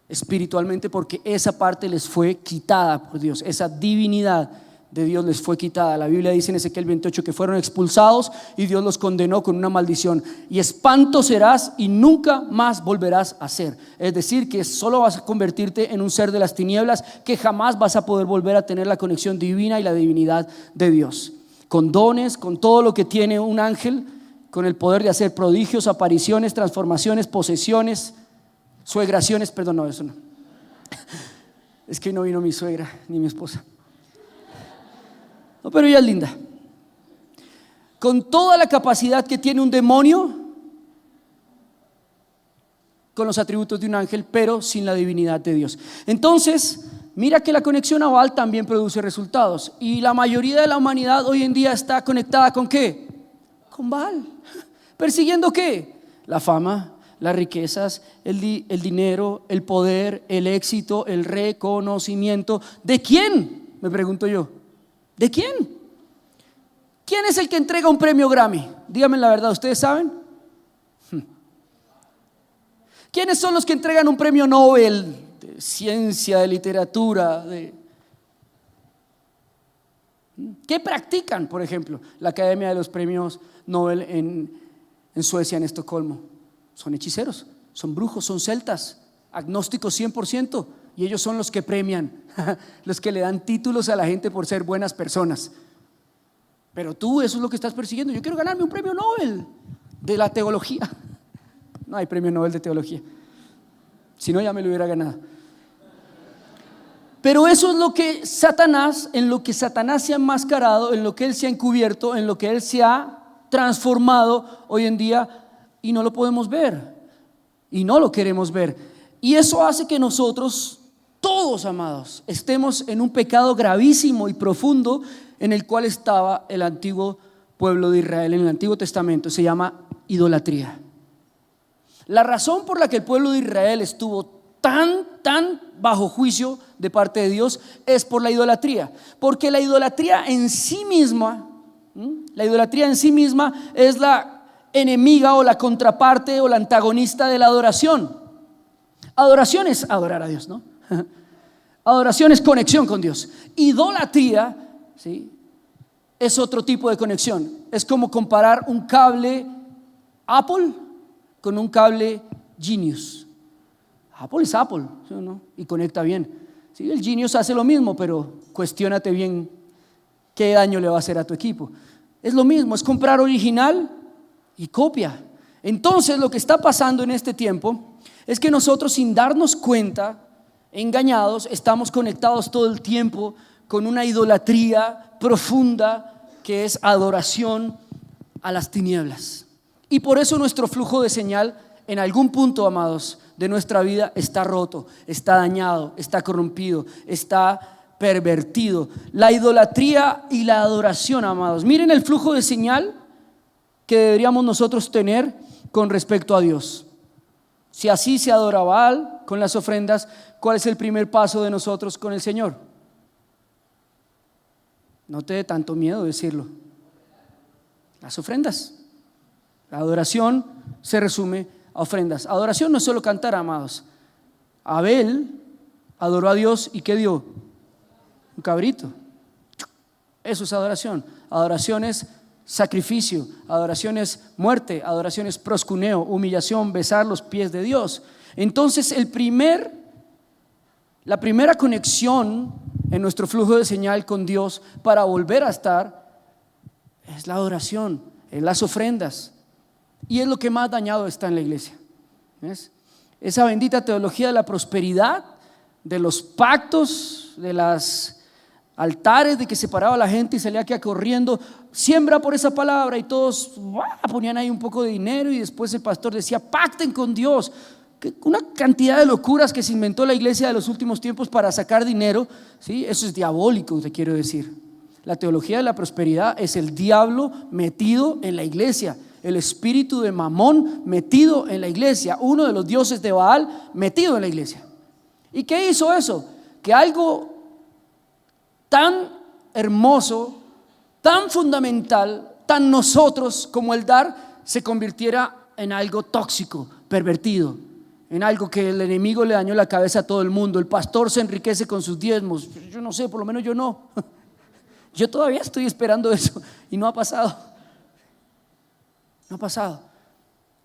espiritualmente, porque esa parte les fue quitada por Dios, esa divinidad de Dios les fue quitada. La Biblia dice en Ezequiel 28 que fueron expulsados y Dios los condenó con una maldición: y espanto serás y nunca más volverás a ser. Es decir, que solo vas a convertirte en un ser de las tinieblas, que jamás vas a poder volver a tener la conexión divina y la divinidad de Dios, con dones, con todo lo que tiene un ángel, con el poder de hacer prodigios, apariciones, transformaciones, posesiones, suegraciones. Perdón, no, eso no. Es que no vino mi suegra ni mi esposa. No, pero ella es linda. Con toda la capacidad que tiene un demonio, con los atributos de un ángel, pero sin la divinidad de Dios. Entonces, mira que la conexión a Baal también produce resultados. Y la mayoría de la humanidad hoy en día está conectada ¿con qué? Con Baal. ¿Persiguiendo qué? La fama, las riquezas, el dinero, el poder, el éxito, el reconocimiento. ¿De quién? Me pregunto yo. ¿De quién? ¿Quién es el que entrega un premio Grammy? Díganme la verdad, ¿ustedes saben? ¿Quiénes son los que entregan un premio Nobel de ciencia, de literatura? ¿Qué practican, por ejemplo, la Academia de los Premios Nobel en Suecia, en Estocolmo? Son hechiceros, son brujos, son celtas, agnósticos 100%, y ellos son los que premian, los que le dan títulos a la gente por ser buenas personas. Pero tú, eso es lo que estás persiguiendo. Yo quiero ganarme un premio Nobel de la teología. No hay premio Nobel de teología, si no ya me lo hubiera ganado. Pero eso es lo que Satanás, en lo que Satanás se ha enmascarado, en lo que él se ha encubierto, en lo que él se ha transformado hoy en día, y no lo podemos ver y no lo queremos ver. Y eso hace que nosotros, todos amados, estemos en un pecado gravísimo y profundo en el cual estaba el antiguo pueblo de Israel en el Antiguo Testamento. Se llama idolatría. La razón por la que el pueblo de Israel estuvo tan bajo juicio de parte de Dios es por la idolatría, porque la idolatría en sí misma es la enemiga o la contraparte o la antagonista de la adoración. Adoración es adorar a Dios, ¿no? Adoración es conexión con Dios. Idolatría, ¿sí?, es otro tipo de conexión. Es como comparar un cable Apple con un cable Genius. Apple es Apple, ¿sí o no? Y conecta bien. Sí, el Genius hace lo mismo, pero cuestiónate bien qué daño le va a hacer a tu equipo. Es lo mismo, es comprar original y copia. Entonces lo que está pasando en este tiempo es que nosotros, sin darnos cuenta, engañados, estamos conectados todo el tiempo con una idolatría profunda que es adoración a las tinieblas. Y por eso nuestro flujo de señal en algún punto, amados, de nuestra vida está roto, está dañado, está corrompido, está pervertido. La idolatría y la adoración, amados, miren el flujo de señal que deberíamos nosotros tener con respecto a Dios. Si así se adora a Baal con las ofrendas, ¿cuál es el primer paso de nosotros con el Señor? No te dé tanto miedo decirlo. Las ofrendas. La adoración se resume a ofrendas. Adoración no es solo cantar, amados. Abel adoró a Dios y ¿qué dio? Un cabrito. Eso es adoración. Adoración es sacrificio, adoración es muerte, adoración es proscuneo, humillación, besar los pies de Dios. Entonces la primera conexión en nuestro flujo de señal con Dios para volver a estar es la adoración, es las ofrendas. Y es lo que más dañado está en la iglesia. ¿Ves? Esa bendita teología de la prosperidad, de los pactos, de los altares, de que se paraba la gente y salía aquí corriendo, siembra por esa palabra, y todos ponían ahí un poco de dinero, y después el pastor decía: pacten con Dios. Una cantidad de locuras que se inventó la iglesia de los últimos tiempos para sacar dinero, ¿sí? Eso es diabólico, te quiero decir. La teología de la prosperidad es el diablo metido en la iglesia, el espíritu de Mamón metido en la iglesia, uno de los dioses de Baal metido en la iglesia. ¿Y qué hizo eso? Que algo tan hermoso, tan fundamental, tan nosotros como el dar, se convirtiera en algo tóxico, pervertido, en algo que el enemigo le dañó la cabeza a todo el mundo. El pastor se enriquece con sus diezmos. Yo no sé, por lo menos yo no. Yo todavía estoy esperando eso y no ha pasado. No ha pasado.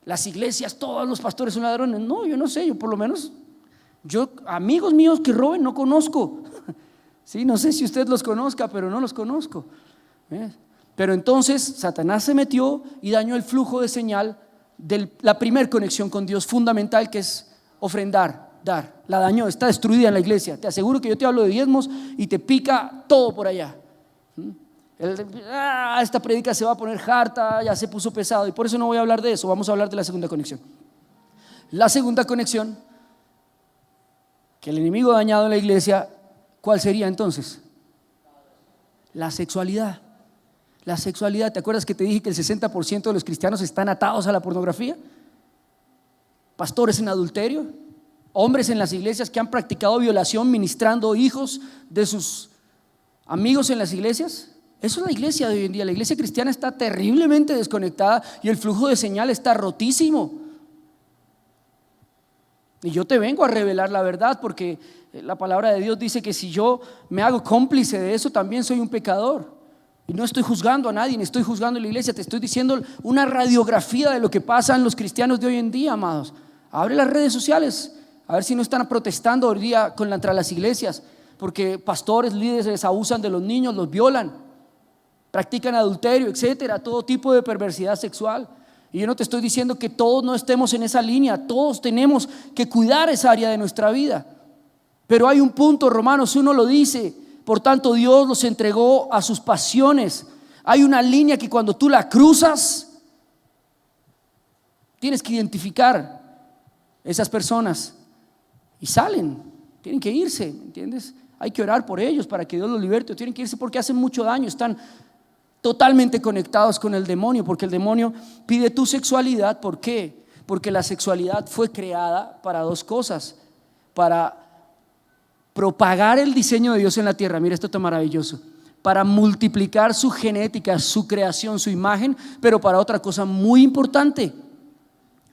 Las iglesias, todos los pastores son ladrones. No, yo no sé, yo por lo menos, amigos míos que roben no conozco. Sí, no sé si usted los conozca, pero no los conozco. ¿Ves? Pero entonces Satanás se metió y dañó el flujo de señal de la primer conexión con Dios fundamental, que es ofrendar, dar. La dañó, está destruida en la iglesia. Te aseguro que yo te hablo de diezmos y te pica todo por allá. Esta prédica se va a poner harta, ya se puso pesado, y por eso no voy a hablar de eso. Vamos a hablar de la segunda conexión. La segunda conexión que el enemigo ha dañado en la iglesia, ¿cuál sería entonces? La sexualidad. La sexualidad. ¿Te acuerdas que te dije que el 60% de los cristianos están atados a la pornografía? Pastores en adulterio, hombres en las iglesias que han practicado violación ministrando hijos de sus amigos en las iglesias. Eso es la iglesia de hoy en día. La iglesia cristiana está terriblemente desconectada y el flujo de señal está rotísimo. Y yo te vengo a revelar la verdad, porque la palabra de Dios dice que si yo me hago cómplice de eso, también soy un pecador. Y no estoy juzgando a nadie, ni estoy juzgando a la iglesia. Te estoy diciendo una radiografía de lo que pasa en los cristianos de hoy en día, amados. Abre las redes sociales, a ver si no están protestando hoy día contra las iglesias, porque pastores, líderes abusan de los niños, los violan, practican adulterio, etcétera, todo tipo de perversidad sexual. Y yo no te estoy diciendo que todos no estemos en esa línea, todos tenemos que cuidar esa área de nuestra vida. Pero hay un punto, Romanos 1 lo dice: por tanto Dios los entregó a sus pasiones. Hay una línea que cuando tú la cruzas, tienes que identificar esas personas y salen, tienen que irse, ¿entiendes? Hay que orar por ellos para que Dios los liberte. Tienen que irse porque hacen mucho daño, están totalmente conectados con el demonio, porque el demonio pide tu sexualidad. ¿Por qué? Porque la sexualidad fue creada para dos cosas: para propagar el diseño de Dios en la tierra. Mira, esto está maravilloso: para multiplicar su genética, su creación, su imagen, pero para otra cosa muy importante: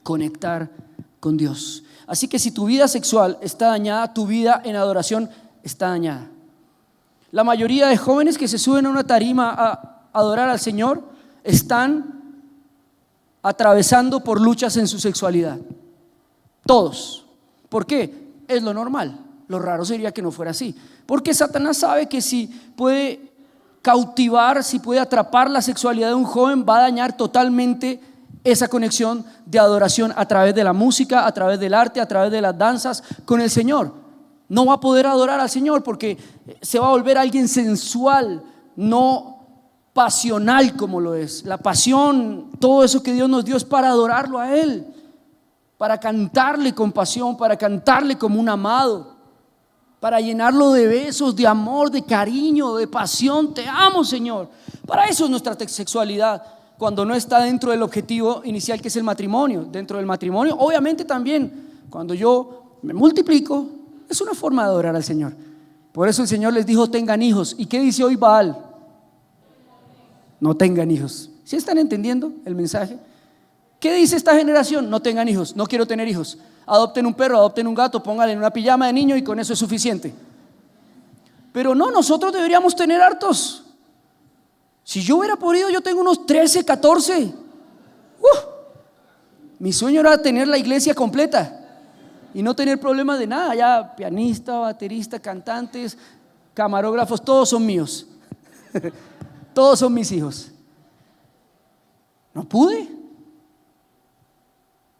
conectar con Dios. Así que si tu vida sexual está dañada, tu vida en adoración está dañada. La mayoría de jóvenes que se suben a una tarima a adorar al Señor están atravesando por luchas en su sexualidad. Todos. ¿Por qué? Es lo normal. Lo raro sería que no fuera así, porque Satanás sabe que si puede cautivar, si puede atrapar la sexualidad de un joven, va a dañar totalmente esa conexión de adoración a través de la música, a través del arte, a través de las danzas con el Señor. No va a poder adorar al Señor porque se va a volver alguien sensual, no pasional como lo es. La pasión, todo eso que Dios nos dio es para adorarlo a Él, para cantarle con pasión, para cantarle como un amado, para llenarlo de besos, de amor, de cariño, de pasión. Te amo, Señor. Para eso es nuestra sexualidad, cuando no está dentro del objetivo inicial, que es el matrimonio. Dentro del matrimonio, obviamente también, cuando yo me multiplico, es una forma de adorar al Señor. Por eso el Señor les dijo: tengan hijos. ¿Y qué dice hoy Baal? No tengan hijos. ¿Sí están entendiendo el mensaje? ¿Qué dice esta generación? No tengan hijos, no quiero tener hijos. Adopten un perro, adopten un gato, pónganle en una pijama de niño y con eso es suficiente. Pero no, nosotros deberíamos tener hartos. Si yo hubiera podido, yo tengo unos 13, 14. Mi sueño era tener la iglesia completa y no tener problemas de nada. Ya pianista, baterista, cantantes, camarógrafos, todos son míos. Todos son mis hijos. No pude,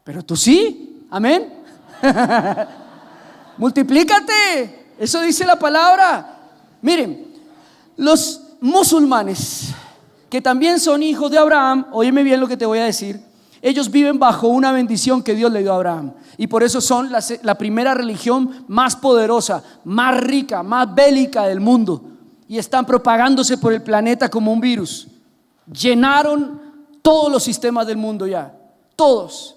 pero tú sí. Amén. Multiplícate, eso dice la palabra. Miren, los musulmanes, que también son hijos de Abraham, óyeme bien lo que te voy a decir. Ellos viven bajo una bendición que Dios le dio a Abraham, y por eso son la primera religión más poderosa, más rica, más bélica del mundo, y están propagándose por el planeta como un virus. Llenaron todos los sistemas del mundo ya, todos.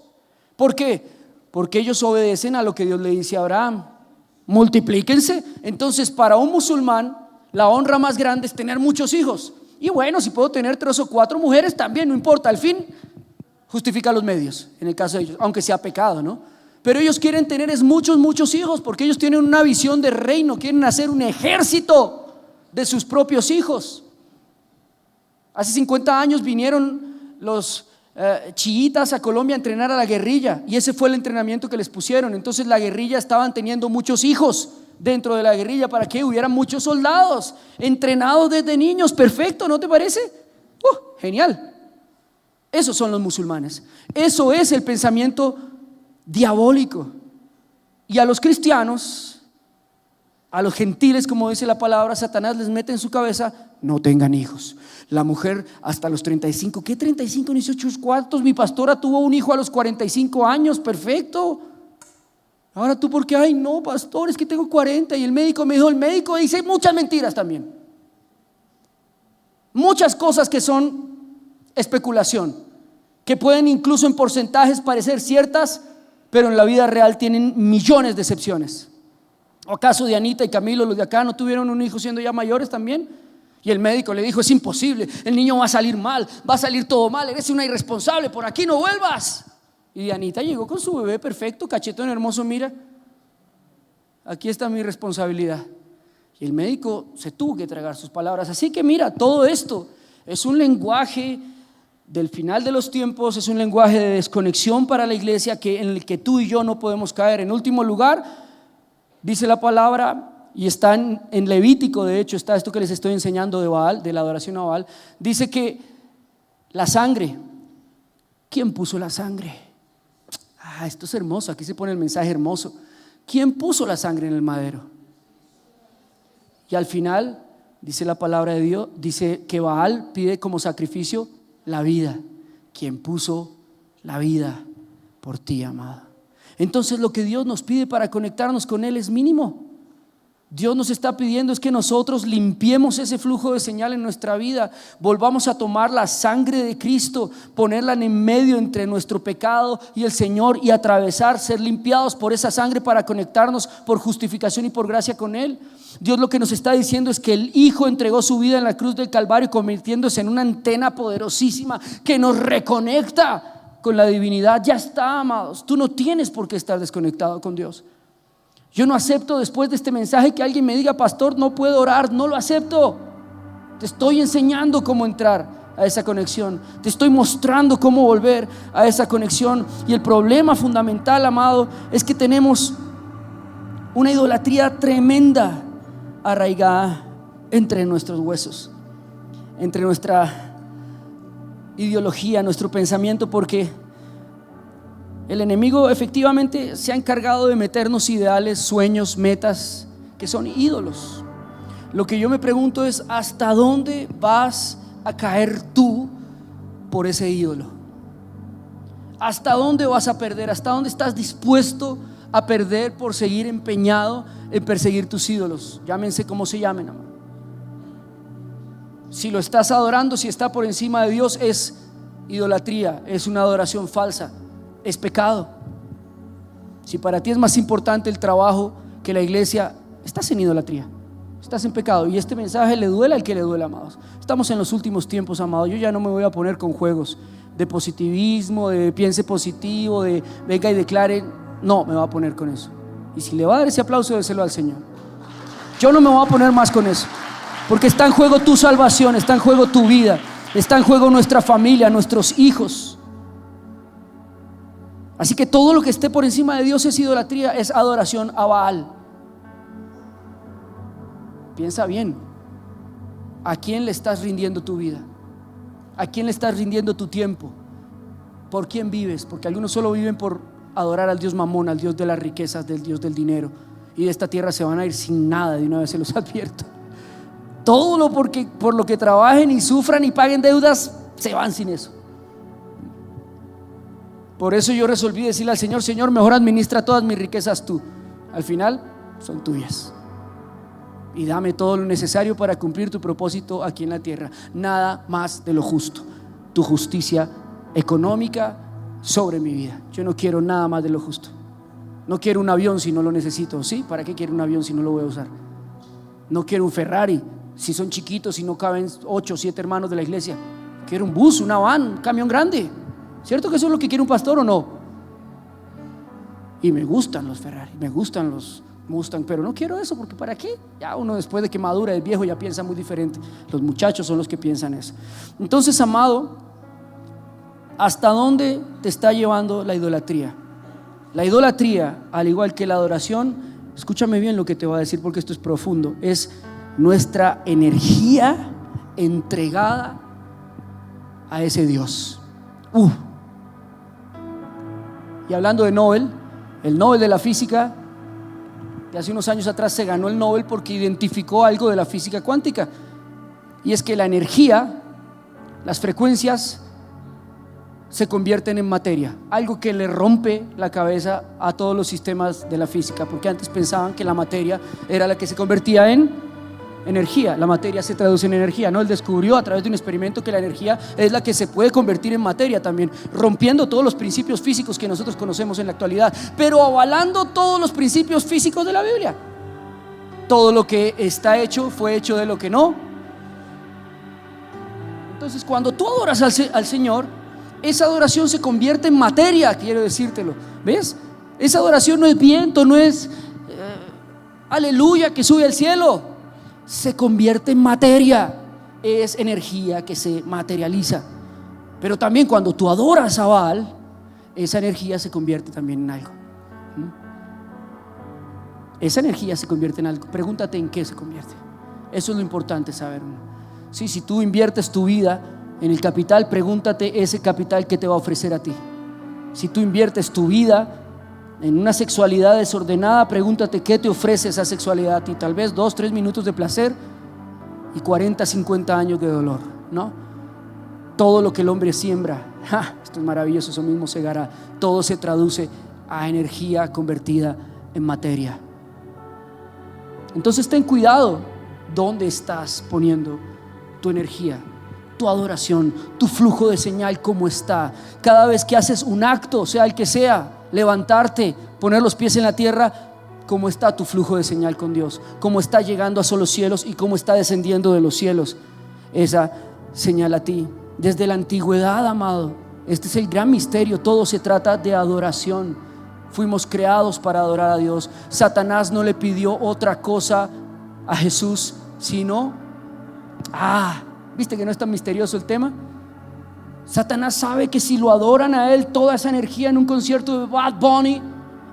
¿Por qué? Porque ellos obedecen a lo que Dios le dice a Abraham: multiplíquense. Entonces, para un musulmán, la honra más grande es tener muchos hijos. Y bueno, si puedo tener 3 o 4 mujeres, también no importa. Al fin, justifica los medios, en el caso de ellos, aunque sea pecado, ¿no? Pero ellos quieren tener muchos hijos, porque ellos tienen una visión de reino. Quieren hacer un ejército de sus propios hijos. Hace 50 años vinieron los chiitas a Colombia a entrenar a la guerrilla, y ese fue el entrenamiento que les pusieron. Entonces la guerrilla estaban teniendo muchos hijos dentro de la guerrilla para que hubieran muchos soldados entrenados desde niños. Perfecto, ¿no te parece? Genial. Esos son los musulmanes. Eso es el pensamiento diabólico. Y a los cristianos, a los gentiles, como dice la palabra, Satanás les mete en su cabeza: no tengan hijos. La mujer hasta los 35. ¿Qué 35? 18 cuartos. Mi pastora tuvo un hijo a los 45 años. Perfecto. Ahora tú, ¿por qué? Ay, no, pastor, es que tengo 40. Y el médico me dijo. El médico dice muchas mentiras también. Muchas cosas que son especulación, que pueden incluso en porcentajes parecer ciertas, pero en la vida real tienen millones de excepciones. ¿O acaso Dianita y Camilo, los de acá, no tuvieron un hijo siendo ya mayores también? Y el médico le dijo: es imposible, el niño va a salir mal, va a salir todo mal, eres una irresponsable, por aquí no vuelvas. Y Dianita llegó con su bebé perfecto, cachetón hermoso, mira, aquí está mi responsabilidad. Y el médico se tuvo que tragar sus palabras. Así que mira, todo esto es un lenguaje del final de los tiempos, es un lenguaje de desconexión para la iglesia en el que tú y yo no podemos caer. En último lugar, dice la palabra, y está en Levítico, de hecho está esto que les estoy enseñando de Baal, de la adoración a Baal, dice que la sangre, ¿quién puso la sangre? Esto es hermoso, aquí se pone el mensaje hermoso. ¿Quién puso la sangre en el madero? Y al final dice la palabra de Dios, dice que Baal pide como sacrificio la vida. ¿Quién puso la vida por ti, amado? Entonces lo que Dios nos pide para conectarnos con Él es mínimo. Dios nos está pidiendo es que nosotros limpiemos ese flujo de señal en nuestra vida, volvamos a tomar la sangre de Cristo, ponerla en medio entre nuestro pecado y el Señor y atravesar, ser limpiados por esa sangre para conectarnos por justificación y por gracia con Él. Dios lo que nos está diciendo es que el Hijo entregó su vida en la cruz del Calvario, convirtiéndose en una antena poderosísima que nos reconecta con la divinidad. Ya está, amados, tú no tienes por qué estar desconectado con Dios. Yo no acepto después de este mensaje que alguien me diga: pastor, no puedo orar. No lo acepto. Te estoy enseñando cómo entrar a esa conexión, te estoy mostrando cómo volver a esa conexión. Y el problema fundamental, amado, es que tenemos una idolatría tremenda arraigada entre nuestros huesos, entre nuestra ideología, nuestro pensamiento, porque el enemigo efectivamente se ha encargado de meternos ideales, sueños, metas que son ídolos. Lo que yo me pregunto es: ¿hasta dónde vas a caer tú por ese ídolo? ¿Hasta dónde vas a perder? ¿Hasta dónde estás dispuesto a perder por seguir empeñado en perseguir tus ídolos? Llámense como se llamen, amor. Si lo estás adorando, si está por encima de Dios, es idolatría, es una adoración falsa. Es pecado. Si para ti es más importante el trabajo que la iglesia, estás en idolatría, estás en pecado. Y este mensaje le duele al que le duele, amados. Estamos en los últimos tiempos, amados. Yo ya no me voy a poner con juegos de positivismo, de piense positivo, de venga y declare. No me voy a poner con eso. Y si le va a dar ese aplauso, déselo al Señor. Yo no me voy a poner más con eso, porque está en juego tu salvación, está en juego tu vida, está en juego nuestra familia, nuestros hijos. Así que todo lo que esté por encima de Dios es idolatría, es adoración a Baal. Piensa bien, ¿a quién le estás rindiendo tu vida? ¿A quién le estás rindiendo tu tiempo? ¿Por quién vives? Porque algunos solo viven por adorar al Dios Mamón, al Dios de las riquezas, del Dios del dinero, y de esta tierra se van a ir sin nada. De una vez se los advierto. Todo lo por lo que trabajen y sufran y paguen deudas, se van sin eso. Por eso yo resolví decirle al Señor: Señor, mejor administra todas mis riquezas tú. Al final son tuyas. Y dame todo lo necesario para cumplir tu propósito aquí en la tierra. Nada más de lo justo. Tu justicia económica sobre mi vida. Yo no quiero nada más de lo justo. No quiero un avión si no lo necesito. ¿Sí? ¿Para qué quiero un avión si no lo voy a usar? No quiero un Ferrari si son chiquitos y no caben 8 o 7 hermanos de la iglesia. Quiero un bus, una van, un camión grande. ¿Cierto que eso es lo que quiere un pastor o no? Y me gustan los Ferrari, me gustan los Mustang, pero no quiero eso, porque ¿para qué? Ya uno después de que madura el viejo ya piensa muy diferente. Los muchachos son los que piensan eso. Entonces, amado, ¿hasta dónde te está llevando la idolatría? La idolatría, al igual que la adoración, escúchame bien lo que te voy a decir porque esto es profundo, es nuestra energía entregada a ese Dios. Y hablando de Nobel, el Nobel de la física de hace unos años atrás se ganó el Nobel porque identificó algo de la física cuántica, y es que la energía, las frecuencias se convierten en materia, algo que le rompe la cabeza a todos los sistemas de la física, porque antes pensaban que la materia era la que se convertía en energía. La materia se traduce en energía, ¿no? Él descubrió a través de un experimento que la energía es la que se puede convertir en materia también, rompiendo todos los principios físicos que nosotros conocemos en la actualidad, pero avalando todos los principios físicos de la Biblia. Todo lo que está hecho fue hecho de lo que no Entonces, cuando tú adoras al Señor, esa adoración se convierte en materia, quiero decírtelo. ¿Ves? Esa adoración no es viento, no es aleluya que sube al cielo. Se convierte en materia. Es energía que se materializa. Pero también cuando tú adoras a Baal, esa energía se convierte también en algo. Esa energía se convierte en algo. Pregúntate en qué se convierte. Eso es lo importante saber. Sí, si tú inviertes tu vida en el capital, pregúntate ese capital que te va a ofrecer a ti. Si tú inviertes tu vida en una sexualidad desordenada, pregúntate qué te ofrece esa sexualidad a ti. Tal vez 2-3 minutos de placer y 40-50 años de dolor, ¿no? Todo lo que el hombre siembra, esto es maravilloso, eso mismo segará. Todo se traduce a energía convertida en materia. Entonces ten cuidado dónde estás poniendo tu energía, tu adoración, tu flujo de señal, cómo está. Cada vez que haces un acto, sea el que sea, levantarte, poner los pies en la tierra, cómo está tu flujo de señal con Dios, cómo está llegando a los cielos y cómo está descendiendo de los cielos esa señal a ti. Desde la antigüedad, amado, este es el gran misterio. Todo se trata de adoración. Fuimos creados para adorar a Dios. Satanás no le pidió otra cosa a Jesús sino ¿viste que no es tan misterioso el tema? Satanás sabe que si lo adoran a él, toda esa energía en un concierto de Bad Bunny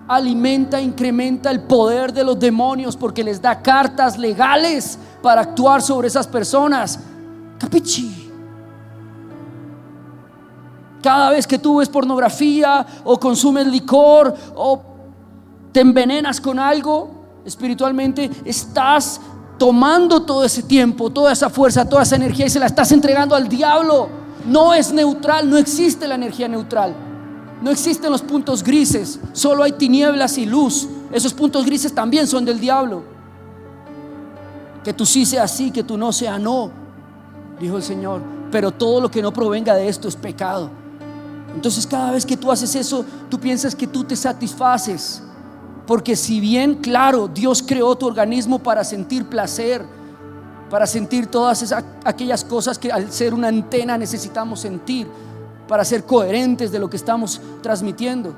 alimenta, incrementa el poder de los demonios, porque les da cartas legales para actuar sobre esas personas. ¿Capichi? Cada vez que tú ves pornografía o consumes licor o te envenenas con algo espiritualmente, estás tomando todo ese tiempo, toda esa fuerza, toda esa energía y se la estás entregando al diablo. No es neutral, no existe la energía neutral. No existen los puntos grises, solo hay tinieblas y luz. Esos puntos grises también son del diablo. Que tú sí sea sí, que tú no sea no, dijo el Señor. Pero todo lo que no provenga de esto es pecado. Entonces cada vez que tú haces eso, tú piensas que tú te satisfaces. Porque si bien, claro, Dios creó tu organismo para sentir placer, para sentir todas aquellas cosas que al ser una antena necesitamos sentir, para ser coherentes de lo que estamos transmitiendo.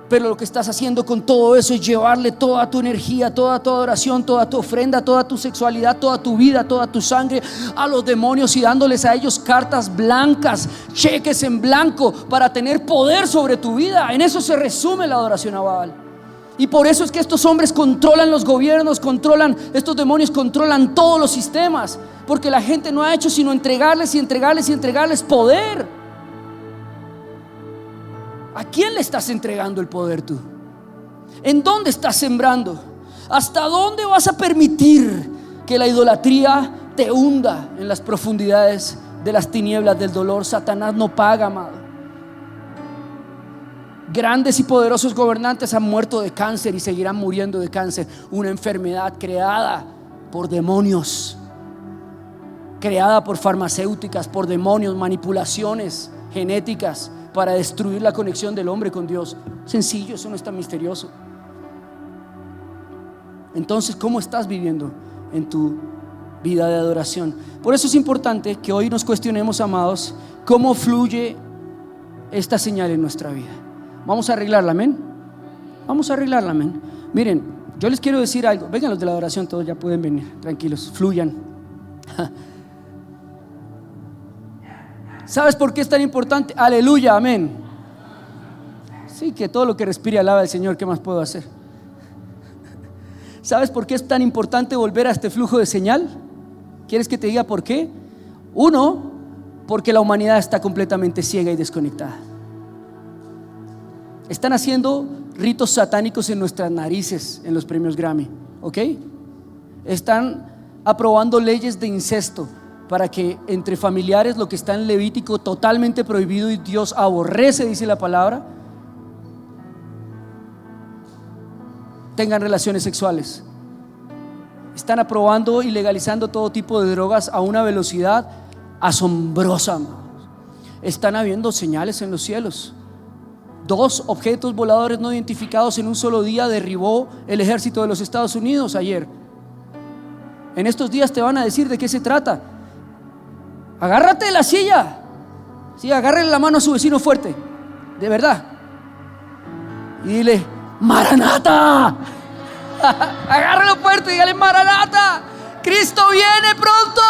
Pero lo que estás haciendo con todo eso es llevarle toda tu energía, toda tu adoración, toda tu ofrenda, toda tu sexualidad, toda tu vida, toda tu sangre a los demonios y dándoles a ellos cartas blancas, cheques en blanco para tener poder sobre tu vida. En eso se resume la adoración a Baal. Y por eso es que estos hombres controlan los gobiernos, estos demonios controlan todos los sistemas, porque la gente no ha hecho sino entregarles y entregarles y entregarles poder. ¿A quién le estás entregando el poder tú? ¿En dónde estás sembrando? ¿Hasta dónde vas a permitir que la idolatría te hunda en las profundidades de las tinieblas del dolor? Satanás no paga, amado. Grandes y poderosos gobernantes han muerto de cáncer y seguirán muriendo de cáncer. Una enfermedad creada por demonios, creada por farmacéuticas, por demonios, manipulaciones genéticas para destruir la conexión del hombre con Dios. Sencillo, eso no es tan misterioso. Entonces, ¿cómo estás viviendo en tu vida de adoración? Por eso es importante que hoy nos cuestionemos, amados, cómo fluye esta señal en nuestra vida. Vamos a arreglarla, amén. Vamos a arreglarla, amén. Miren, yo les quiero decir algo. Vengan los de la adoración, todos ya pueden venir, tranquilos, fluyan. ¿Sabes por qué es tan importante? Aleluya, amén. Sí, que todo lo que respire alaba al Señor. ¿Qué más puedo hacer? ¿Sabes por qué es tan importante volver a este flujo de señal? ¿Quieres que te diga por qué? Uno, porque la humanidad está completamente ciega y desconectada. Están haciendo ritos satánicos en nuestras narices en los premios Grammy, ¿ok? Están aprobando leyes de incesto para que entre familiares, lo que está en Levítico totalmente prohibido y Dios aborrece, dice la palabra, tengan relaciones sexuales. Están aprobando y legalizando todo tipo de drogas a una velocidad asombrosa. Están habiendo señales en los cielos. 2 objetos voladores no identificados en un solo día derribó el ejército de los Estados Unidos ayer. En estos días te van a decir de qué se trata. Agárrate de la silla. Sí, agárrele la mano a su vecino fuerte, de verdad. Y dile: Maranata. Agárralo fuerte y dígale: Maranata, Cristo viene pronto.